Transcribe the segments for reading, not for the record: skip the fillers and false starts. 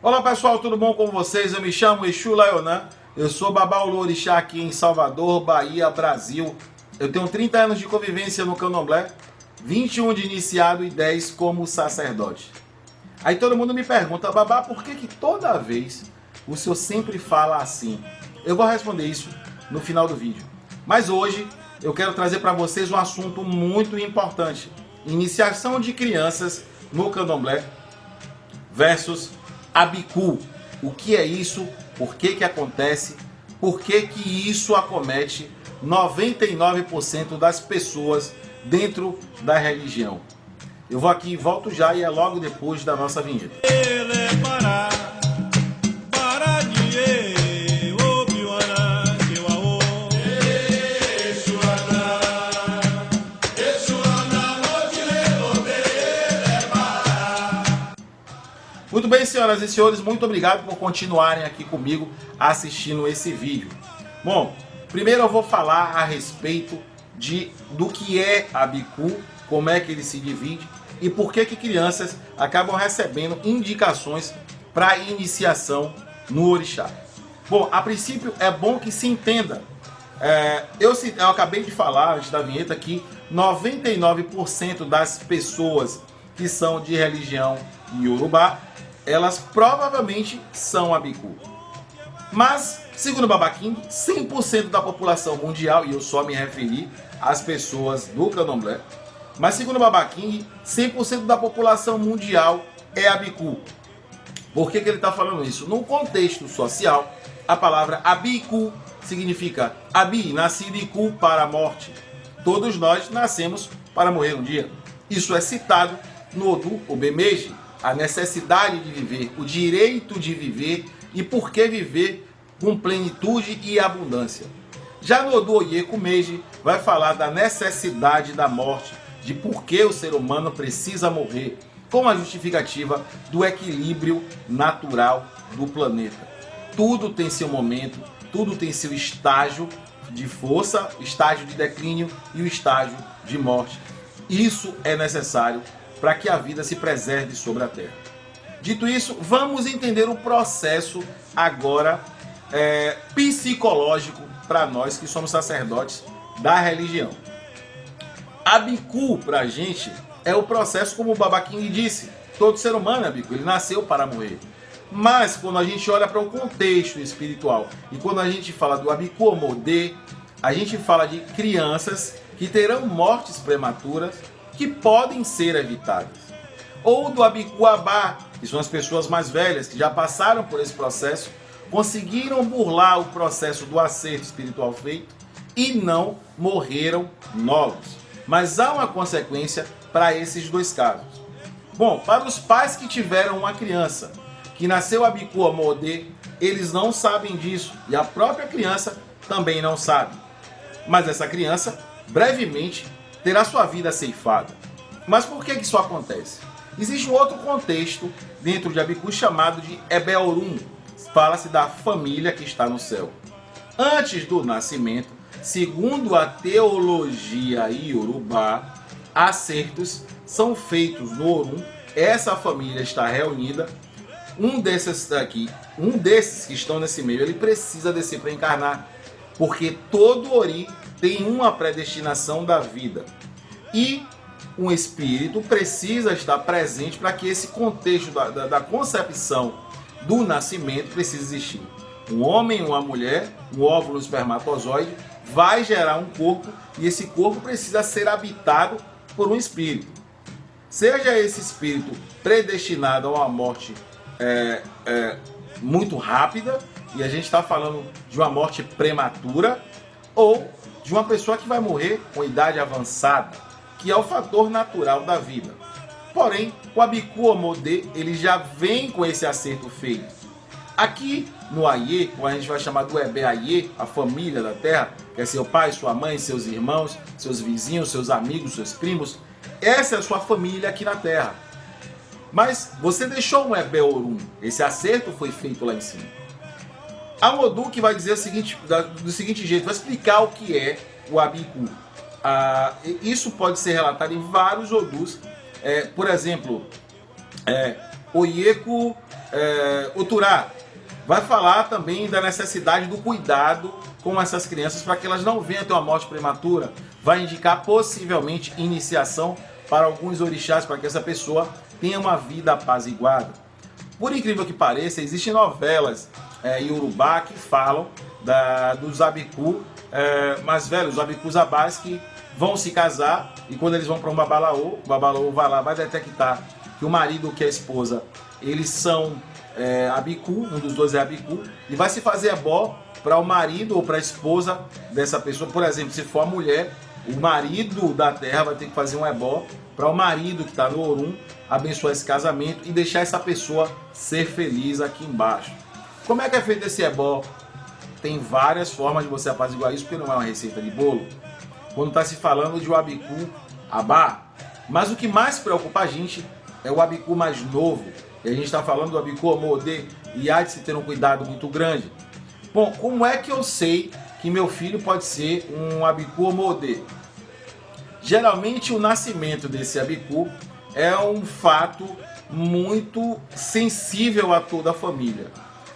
Olá pessoal, tudo bom com vocês? Eu me chamo Exu Laionã, eu sou Babaulu Orixá aqui em Salvador, Bahia, Brasil. Eu tenho 30 anos de convivência no Candomblé, 21 de iniciado e 10 como sacerdote. Aí todo mundo me pergunta, Babá, por que toda vez o senhor sempre fala assim? Eu vou responder isso no final do vídeo. Mas hoje eu quero trazer para vocês um assunto muito importante. Iniciação de crianças no Candomblé versus Abiku. O que é isso? Por que acontece? Por que isso acomete 99% das pessoas dentro da religião? Eu vou aqui e volto já, e é logo depois da nossa vinheta. Muito bem, senhoras e senhores, muito obrigado por continuarem aqui comigo assistindo esse vídeo. Bom, primeiro eu vou falar a respeito do que é Abiku, como é que ele se divide e por que crianças acabam recebendo indicações para iniciação no Orixá. Bom, a princípio é bom que se entenda. Eu acabei de falar antes da vinheta que 99% das pessoas que são de religião Yorubá, elas provavelmente são Abiku. Mas, segundo Baba King, 100% da população mundial, e eu só me referi às pessoas do Candomblé, mas segundo Baba King, 100% da população mundial é Abiku. Por que ele está falando isso? No contexto social, a palavra Abiku significa Abi, nascido, e Ku, para a morte. Todos nós nascemos para morrer um dia. Isso é citado no Odu Obemeji, a necessidade de viver, o direito de viver e por que viver com plenitude e abundância. Já no Odu Oyeku Meiji vai falar da necessidade da morte, de por que o ser humano precisa morrer, com a justificativa do equilíbrio natural do planeta. Tudo tem seu momento, tudo tem seu estágio de força, estágio de declínio e o estágio de morte. Isso é necessário para que a vida se preserve sobre a Terra. Dito isso, vamos entender o processo agora psicológico para nós que somos sacerdotes da religião. Abiku, para a gente, é o processo, como o Baba King disse, todo ser humano é Abiku, ele nasceu para morrer. Mas quando a gente olha para o contexto espiritual e quando a gente fala do Abiku Omodê, a gente fala de crianças que terão mortes prematuras que podem ser evitadas. Ou do Abiku Abá, que são as pessoas mais velhas que já passaram por esse processo, conseguiram burlar o processo do acerto espiritual feito e não morreram novos. Mas há uma consequência para esses dois casos. Bom, para os pais que tiveram uma criança que nasceu Abiku Omodê, eles não sabem disso e a própria criança também não sabe. Mas essa criança brevemente terá sua vida ceifada. Mas por que isso acontece? Existe um outro contexto dentro de Abiku chamado de Ebeorum. Fala-se da família que está no céu. Antes do nascimento, segundo a teologia Yorubá, acertos são feitos no Orum. Essa família está reunida. Um desses que estão nesse meio, ele precisa descer para encarnar, porque todo Ori tem uma predestinação da vida. E um espírito precisa estar presente para que esse contexto da concepção do nascimento precise existir. Um homem, uma mulher, um óvulo, um espermatozoide, vai gerar um corpo e esse corpo precisa ser habitado por um espírito. Seja esse espírito predestinado a uma morte muito rápida, e a gente está falando de uma morte prematura, ou de uma pessoa que vai morrer com idade avançada, que é o fator natural da vida. Porém, o Abiku Omodê, ele já vem com esse acerto feito. Aqui no Aie, como a gente vai chamar do Ebe Aie, a família da Terra, que é seu pai, sua mãe, seus irmãos, seus vizinhos, seus amigos, seus primos, essa é a sua família aqui na Terra. Mas você deixou um Ebeorum, esse acerto foi feito lá em cima. Há um Odu que vai dizer do seguinte jeito, vai explicar o que é o Abiku. Isso pode ser relatado em vários Odus. Por exemplo, Oyeku Oturá vai falar também da necessidade do cuidado com essas crianças para que elas não venham a ter uma morte prematura. Vai indicar possivelmente iniciação para alguns orixás, para que essa pessoa tenha uma vida apaziguada. Por incrível que pareça, existem novelas iorubá que falam dos abiku, mas velho, os abicus abás que vão se casar e quando eles vão para um babalaô, o babalaô vai lá, vai detectar que o marido ou que a esposa, eles são abiku, um dos dois é abiku, e vai se fazer ebó para o marido ou para a esposa dessa pessoa. Por exemplo, se for a mulher, o marido da terra vai ter que fazer um ebó para o marido que está no Orum abençoar esse casamento e deixar essa pessoa ser feliz aqui embaixo. Como é que é feito esse ebó? Tem várias formas de você apaziguar isso, porque não é uma receita de bolo. Quando está se falando de um abiku abá, mas o que mais preocupa a gente é o abiku mais novo. E a gente está falando do abiku omodê e há de se ter um cuidado muito grande. Bom, como é que eu sei que meu filho pode ser um abiku omodê? Geralmente o nascimento desse abiku é um fato muito sensível a toda a família.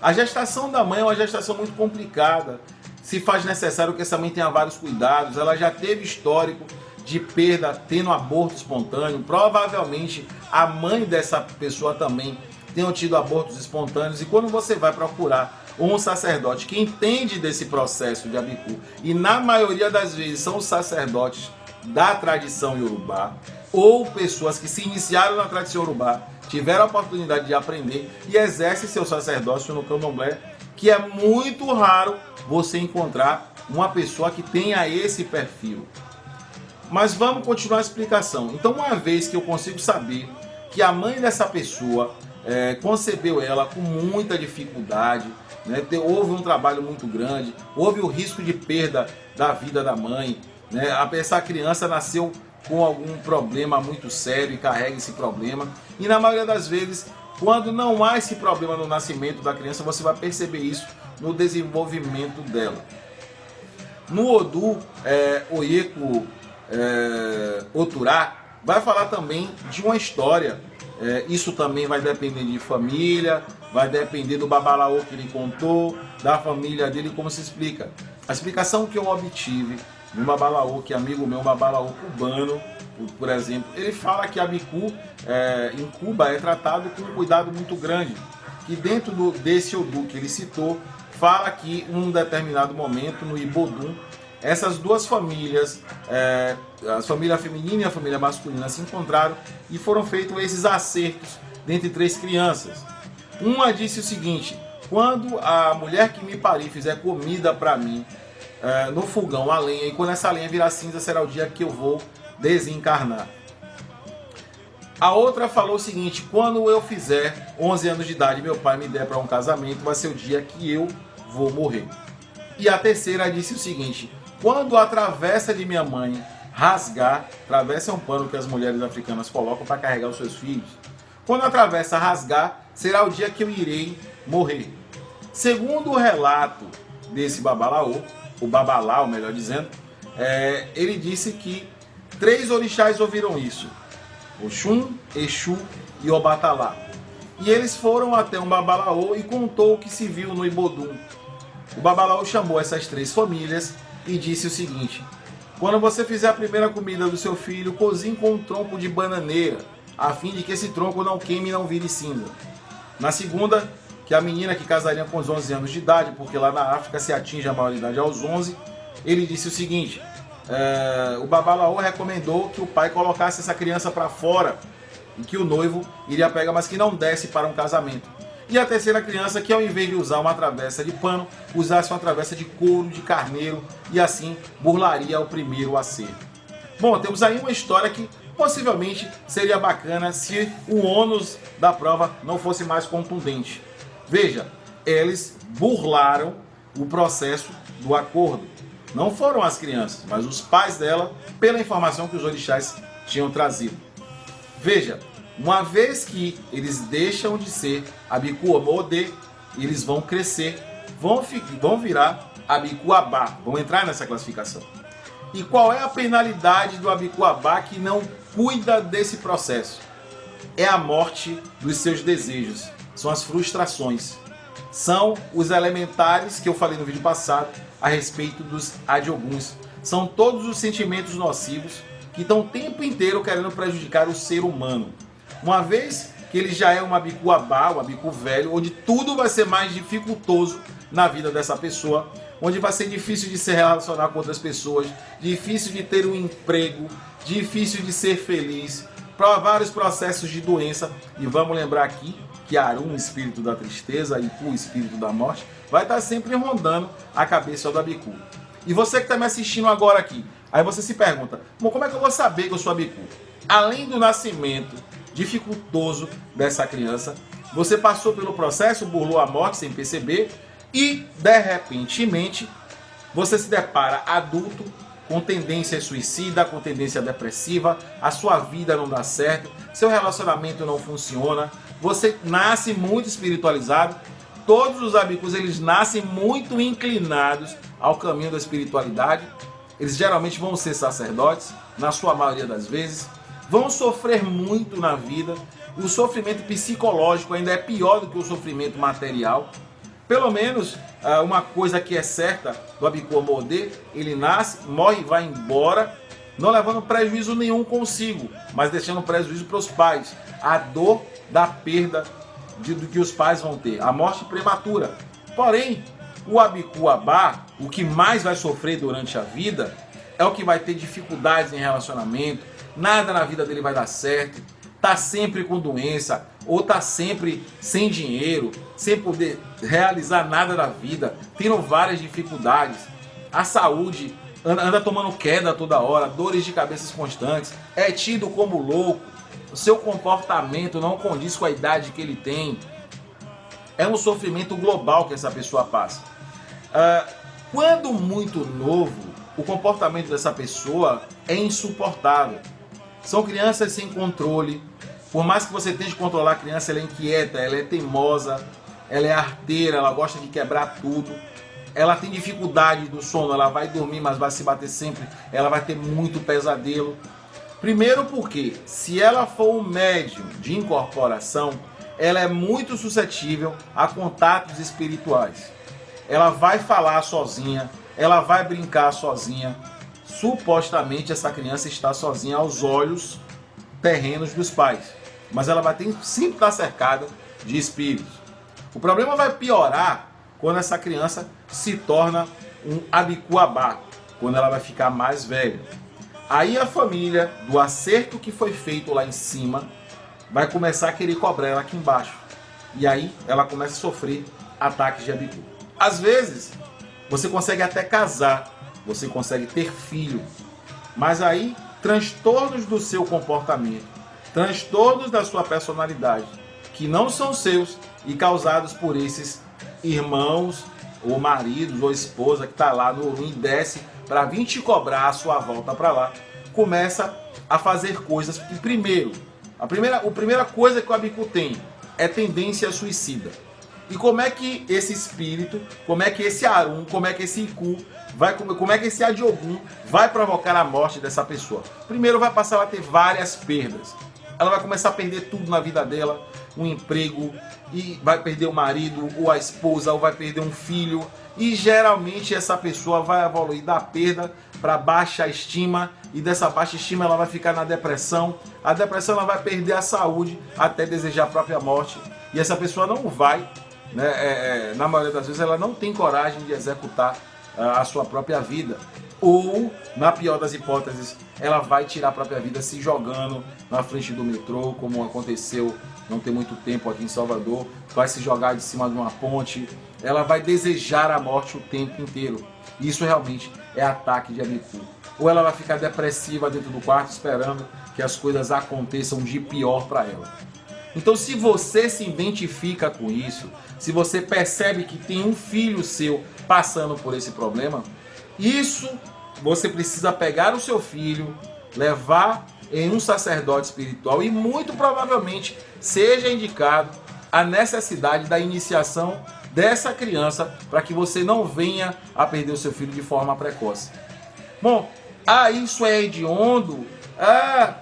A gestação da mãe é uma gestação muito complicada. Se faz necessário que essa mãe tenha vários cuidados. Ela já teve histórico de perda tendo aborto espontâneo. Provavelmente a mãe dessa pessoa também tenha tido abortos espontâneos. E quando você vai procurar um sacerdote que entende desse processo de abiku, e na maioria das vezes são os sacerdotes da tradição iorubá, ou pessoas que se iniciaram na tradição iorubá, tiveram a oportunidade de aprender e exercem seu sacerdócio no candomblé, que é muito raro você encontrar uma pessoa que tenha esse perfil. Mas vamos continuar a explicação. Então, uma vez que eu consigo saber que a mãe dessa pessoa concebeu ela com muita dificuldade, né, houve um trabalho muito grande, houve o risco de perda da vida da mãe, né, essa criança nasceu com algum problema muito sério e carrega esse problema. E na maioria das vezes, quando não há esse problema no nascimento da criança, você vai perceber isso no desenvolvimento dela. No Odu, Oyeku Oturá vai falar também de uma história. Isso também vai depender de família, vai depender do babalaô que ele contou, da família dele, como se explica. A explicação que eu obtive um babalaô, que é amigo meu, um babalaô cubano, por exemplo, ele fala que abiku em Cuba é tratado com um cuidado muito grande. E dentro desse Odu que ele citou, fala que em um determinado momento, no Ibodum, essas duas famílias, a família feminina e a família masculina, se encontraram e foram feitos esses acertos dentre três crianças. Uma disse o seguinte: quando a mulher que me pariu fizer comida para mim, no fogão a lenha, e quando essa lenha virar cinza, será o dia que eu vou desencarnar. A outra falou o seguinte: quando eu fizer 11 anos de idade, meu pai me der para um casamento, vai ser o dia que eu vou morrer. E a terceira disse o seguinte: quando a travessa de minha mãe rasgar, travessa é um pano que as mulheres africanas colocam para carregar os seus filhos, quando a travessa rasgar, será o dia que eu irei morrer. Segundo o relato desse babalaô, o babalau, melhor dizendo, ele disse que 3 orixás ouviram isso: Oxum, Exu e Obatalá. E eles foram até um babalaô e contou o que se viu no Ibodum. O babalaô chamou essas 3 famílias e disse o seguinte: quando você fizer a primeira comida do seu filho, cozinhe com um tronco de bananeira, a fim de que esse tronco não queime e não vire cinza. Na segunda, que a menina que casaria com os 11 anos de idade, porque lá na África se atinge a maioridade aos 11, ele disse o seguinte: o babalaô recomendou que o pai colocasse essa criança para fora e que o noivo iria pegar, mas que não desse para um casamento. E a terceira criança, que ao invés de usar uma travessa de pano, usasse uma travessa de couro de carneiro e assim burlaria o primeiro acerto. Bom, temos aí uma história que possivelmente seria bacana se o ônus da prova não fosse mais contundente. Veja, eles burlaram o processo do acordo. Não foram as crianças, mas os pais dela, pela informação que os orixás tinham trazido. Veja, uma vez que eles deixam de ser abiku omodê, eles vão crescer, vão virar abiku abá, vão entrar nessa classificação. E qual é a penalidade do abiku abá que não cuida desse processo? É a morte dos seus desejos. são as frustrações. São os elementares que eu falei no vídeo passado a respeito dos adioguns. São todos os sentimentos nocivos que estão o tempo inteiro querendo prejudicar o ser humano. Uma vez que ele já é um abiku abá, um abiku velho, onde tudo vai ser mais dificultoso na vida dessa pessoa, onde vai ser difícil de se relacionar com outras pessoas, difícil de ter um emprego, difícil de ser feliz, para vários processos de doença. E vamos lembrar aqui que Arum, o espírito da tristeza, e Iku, o espírito da morte, vai estar sempre rondando a cabeça do abiku. E você que está me assistindo agora aqui, aí você se pergunta, como é que eu vou saber que eu sou abiku? Além do nascimento dificultoso dessa criança, você passou pelo processo, burlou a morte sem perceber, e de repentemente você se depara adulto com tendência suicida, com tendência depressiva, a sua vida não dá certo, seu relacionamento não funciona, você nasce muito espiritualizado. Todos os abikus, eles nascem muito inclinados ao caminho da espiritualidade. Eles geralmente vão ser sacerdotes, na sua maioria das vezes, vão sofrer muito na vida. O sofrimento psicológico ainda é pior do que o sofrimento material. Pelo menos uma coisa que é certa do abiku amodê, ele nasce, morre e vai embora, não levando prejuízo nenhum consigo, mas deixando prejuízo para os pais. A dor da perda do que os pais vão ter, a morte prematura. Porém, o abiku abá, o que mais vai sofrer durante a vida, é o que vai ter dificuldades em relacionamento, nada na vida dele vai dar certo, tá sempre com doença, ou tá sempre sem dinheiro, sem poder realizar nada na vida, tendo várias dificuldades. A saúde anda tomando queda toda hora, dores de cabeça constantes, é tido como louco, o seu comportamento não condiz com a idade que ele tem. É um sofrimento global que essa pessoa passa. Quando muito novo, o comportamento dessa pessoa é insuportável. São crianças sem controle. Por mais que você tente controlar a criança, ela é inquieta, ela é teimosa, ela é arteira, ela gosta de quebrar tudo. Ela tem dificuldade do sono, ela vai dormir, mas vai se bater sempre. Ela vai ter muito pesadelo. Primeiro porque, se ela for um médium de incorporação, ela é muito suscetível a contatos espirituais. Ela vai falar sozinha, ela vai brincar sozinha. Supostamente essa criança está sozinha aos olhos terrenos dos pais, mas ela vai sempre estar cercada de espíritos. O problema vai piorar quando essa criança se torna um abiku abá, quando ela vai ficar mais velha. Aí a família, do acerto que foi feito lá em cima, vai começar a querer cobrar ela aqui embaixo. E aí ela começa a sofrer ataques de abiku. Às vezes, você consegue até casar, você consegue ter filho, mas aí transtornos do seu comportamento, transtornos da sua personalidade, que não são seus e causados por esses irmãos, ou maridos, ou esposa que está lá no Orum e desce para vir te cobrar a sua volta para lá, começa a fazer coisas que a primeira coisa que o abiku tem é tendência suicida. E como é que esse espírito, como é que esse Arum, como é que esse Iku, como é que esse Adiogun vai provocar a morte dessa pessoa? Primeiro vai passar a ter várias perdas. Ela vai começar a perder tudo na vida dela, um emprego, e vai perder o marido, ou a esposa, ou vai perder um filho. E geralmente essa pessoa vai evoluir da perda para baixa estima, e dessa baixa estima ela vai ficar na depressão. A depressão ela vai perder a saúde até desejar a própria morte. E essa pessoa não vai, na maioria das vezes ela não tem coragem de executar a sua própria vida. Ou, na pior das hipóteses, ela vai tirar a própria vida se jogando na frente do metrô, como aconteceu não tem muito tempo aqui em Salvador, vai se jogar de cima de uma ponte, ela vai desejar a morte o tempo inteiro. Isso realmente é ataque de abiku. Ou ela vai ficar depressiva dentro do quarto esperando que as coisas aconteçam de pior para ela. Então, se você se identifica com isso, se você percebe que tem um filho seu passando por esse problema, isso você precisa pegar o seu filho, levar em um sacerdote espiritual e muito provavelmente seja indicado a necessidade da iniciação dessa criança para que você não venha a perder o seu filho de forma precoce. Bom, isso é hediondo?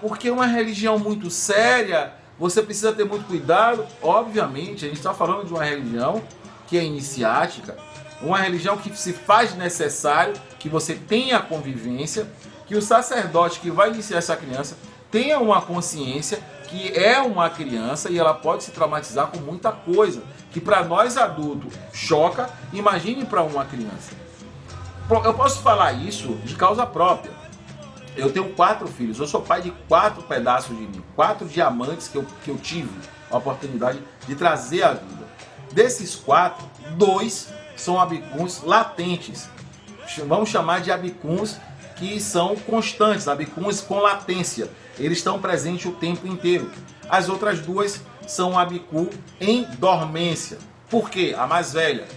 Porque é uma religião muito séria, você precisa ter muito cuidado. Obviamente, a gente está falando de uma religião que é iniciática, uma religião que se faz necessário que você tenha convivência, que o sacerdote que vai iniciar essa criança tenha uma consciência que é uma criança e ela pode se traumatizar com muita coisa, que para nós adultos choca, imagine para uma criança. Eu posso falar isso de causa própria. Eu tenho 4 filhos, eu sou pai de 4 pedaços de mim, 4 diamantes que eu tive a oportunidade de trazer à vida. Desses 4, 2 são abicuns latentes. Vamos chamar de abicuns que são constantes, abicuns com latência. Eles estão presentes o tempo inteiro. As outras 2 são abicu em dormência. Por quê? A mais velha,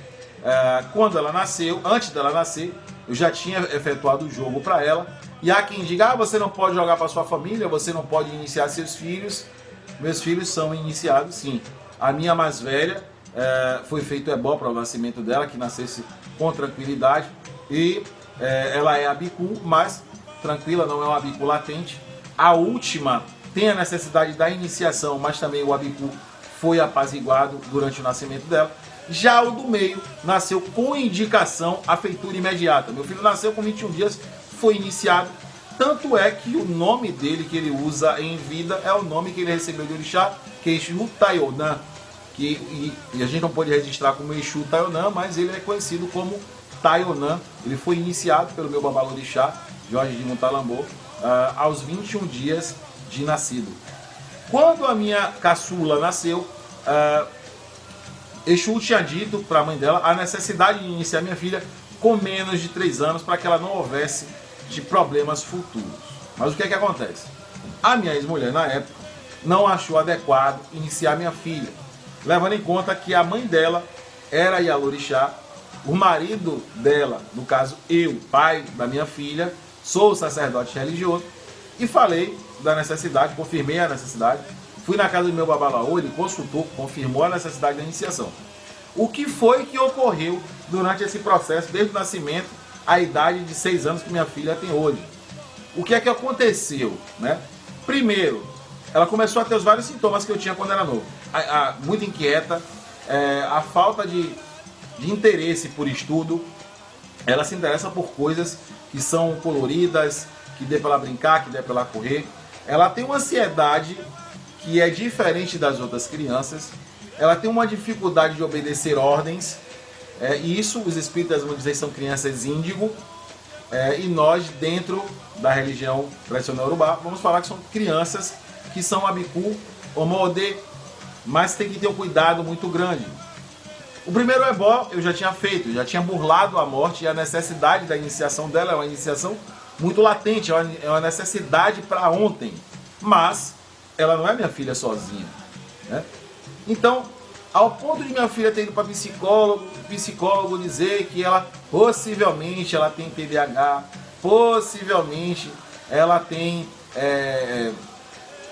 quando ela nasceu, antes dela nascer, eu já tinha efetuado o jogo para ela. E há quem diga, você não pode jogar para sua família, você não pode iniciar seus filhos. Meus filhos são iniciados, sim. A minha mais velha, foi feito ebó para o nascimento dela, que nascesse com tranquilidade. E ela é abicu, mas tranquila, não é um abicu latente. A última tem a necessidade da iniciação, mas também o abicu foi apaziguado durante o nascimento dela. Já o do meio nasceu com indicação a feitura imediata. Meu filho nasceu com 21 dias, foi iniciado. Tanto é que o nome dele que ele usa em vida é o nome que ele recebeu de orixá, que é Exu Taionã. E a gente não pode registrar como Exu Taionã, mas ele é conhecido como Taionã. Ele foi iniciado pelo meu babalorixá, Jorge de Montalambô, aos 21 dias de nascido. Quando a minha caçula nasceu, Exu tinha dito para a mãe dela a necessidade de iniciar minha filha com menos de 3 anos para que ela não houvesse de problemas futuros. Mas o que é que acontece? A minha ex-mulher na época não achou adequado iniciar minha filha, levando em conta que a mãe dela era Yalorixá, o marido dela, no caso eu, pai da minha filha, sou sacerdote religioso, e falei da necessidade, confirmei a necessidade, fui na casa do meu babalaô, ele consultou, confirmou a necessidade da iniciação. O que foi que ocorreu durante esse processo, desde o nascimento, à idade de 6 anos que minha filha tem hoje? O que é que aconteceu, né? Primeiro, ela começou a ter os vários sintomas que eu tinha quando era novo. Muito inquieta, a falta de interesse por estudo. Ela se interessa por coisas que são coloridas, que dê para ela brincar, que dê para ela correr. Ela tem uma ansiedade que é diferente das outras crianças. Ela tem uma dificuldade de obedecer ordens. E isso os espíritas vão dizer são crianças índigo. E nós, dentro da religião tradicional urubá, vamos falar que são crianças que são abicu, omode, mas tem que ter um cuidado muito grande. O primeiro ebó eu já tinha feito, já tinha burlado a morte e a necessidade da iniciação dela é uma iniciação muito latente, é uma necessidade para ontem. Mas ela não é minha filha sozinha, né? Então, ao ponto de minha filha ter ido para psicólogo dizer que ela possivelmente ela tem TDAH, possivelmente ela tem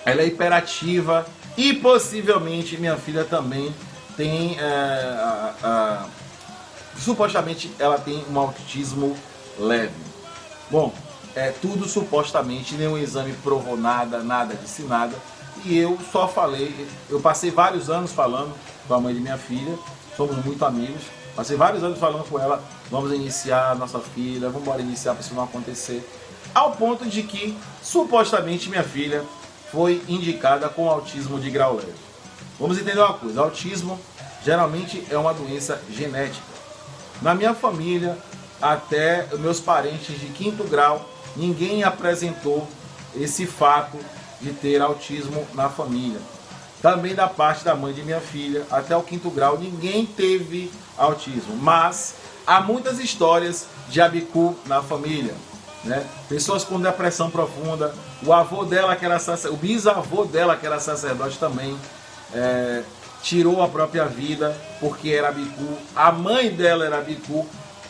ela é hiperativa e possivelmente minha filha também tem supostamente ela tem um autismo leve. Bom, tudo supostamente, nenhum exame provou nada, nada disse nada. E eu só falei, eu passei vários anos falando com a mãe de minha filha, somos muito amigos, passei vários anos falando com ela, vamos iniciar a nossa filha, vamos embora iniciar para isso não acontecer. Ao ponto de que, supostamente, minha filha foi indicada com autismo de grau leve. Vamos entender uma coisa, autismo geralmente é uma doença genética. Na minha família, até meus parentes de 5º grau, ninguém apresentou esse fato de ter autismo na família. Também da parte da mãe de minha filha, até o 5º grau, ninguém teve autismo. Mas há muitas histórias de abicu na família, né? Pessoas com depressão profunda. O avô dela, que era o bisavô dela, que era sacerdote também, tirou a própria vida porque era abicu. A mãe dela era abicu.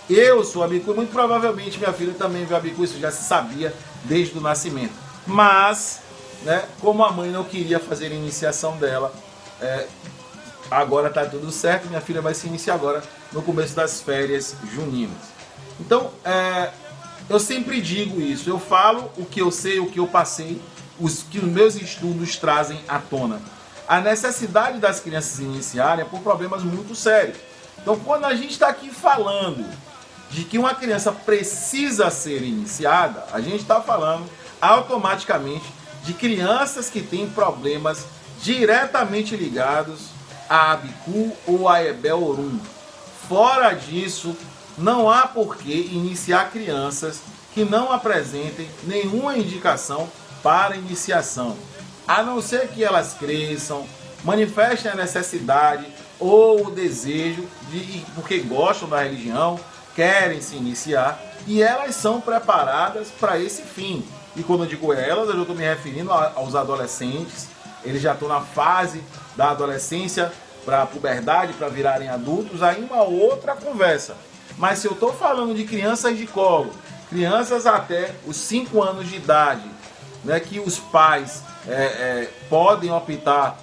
Eu sou abicu. Muito provavelmente minha filha também veio abicu. Isso já se sabia desde o nascimento. Mas, né, como a mãe não queria fazer a iniciação dela, agora está tudo certo. Minha filha vai se iniciar agora no começo das férias juninas. Então, eu sempre digo isso. Eu falo o que eu sei, o que eu passei, que os meus estudos trazem à tona. a necessidade das crianças iniciarem é por problemas muito sérios. Então, quando a gente está aqui falando de que uma criança precisa ser iniciada, a gente está falando automaticamente de crianças que têm problemas diretamente ligados a Abiku ou a Ebel Orum. Fora disso, não há por que iniciar crianças que não apresentem nenhuma indicação para iniciação, a não ser que elas cresçam, manifestem a necessidade ou o desejo porque gostam da religião, querem se iniciar e elas são preparadas para esse fim. E quando eu digo elas, eu estou me referindo aos adolescentes. Eles já estão na fase da adolescência para a puberdade, para virarem adultos, aí uma outra conversa. Mas se eu estou falando de crianças de colo, crianças até os 5 anos de idade, né, que os pais podem optar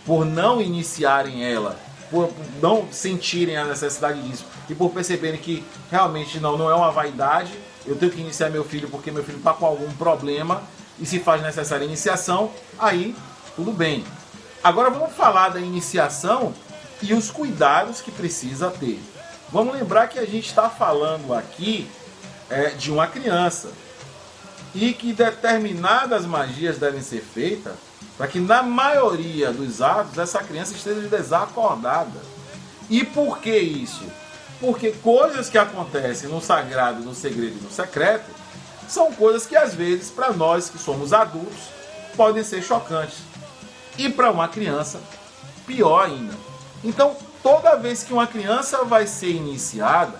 por não iniciarem ela, por não sentirem a necessidade disso e por perceberem que realmente não é uma vaidade, eu tenho que iniciar meu filho porque meu filho está com algum problema e se faz necessária a iniciação, aí tudo bem. Agora vamos falar da iniciação e os cuidados que precisa ter. Vamos lembrar que a gente está falando aqui de uma criança e que determinadas magias devem ser feitas para que na maioria dos atos essa criança esteja desacordada. E por que isso? Porque coisas que acontecem no sagrado, no segredo e no secreto são coisas que às vezes para nós que somos adultos podem ser chocantes. E para uma criança, pior ainda. Então, toda vez que uma criança vai ser iniciada,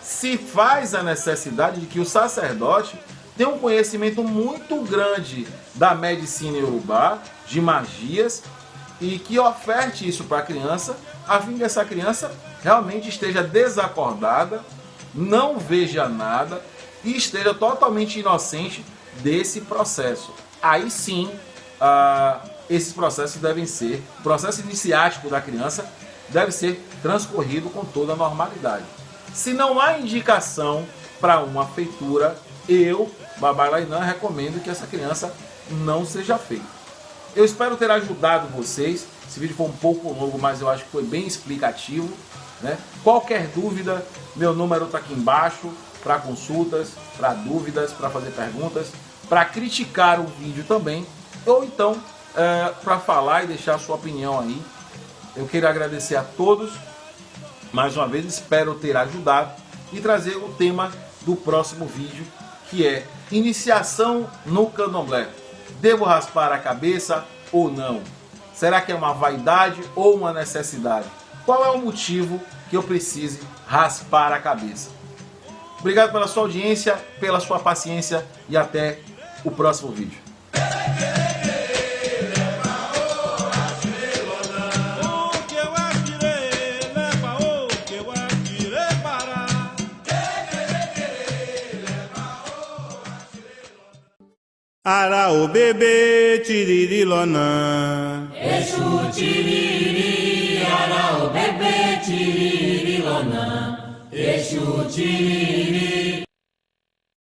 se faz a necessidade de que o sacerdote tenha um conhecimento muito grande da medicina iorubá, de magias, e que oferte isso para a criança, a fim que essa criança realmente esteja desacordada, não veja nada e esteja totalmente inocente desse processo. Aí sim, esses processos devem ser, o processo iniciático da criança deve ser transcorrido com toda a normalidade. Se não há indicação para uma feitura, eu, Baba Lainan, recomendo que essa criança não seja feita. Eu espero ter ajudado vocês. Esse vídeo foi um pouco longo, mas eu acho que foi bem explicativo, né? Qualquer dúvida, meu número está aqui embaixo para consultas, para dúvidas, para fazer perguntas, para criticar o vídeo também, ou então para falar e deixar a sua opinião aí. Eu quero agradecer a todos. Mais uma vez, espero ter ajudado e trazer o tema do próximo vídeo, que é iniciação no candomblé. Devo raspar a cabeça ou não? Será que é uma vaidade ou uma necessidade? Qual é o motivo que eu precise raspar a cabeça? Obrigado pela sua audiência, pela sua paciência e até o próximo vídeo. Ara o bebê tiriri lona. Exu tiriri, ara o bebê tiriri lona. Exu tiriri.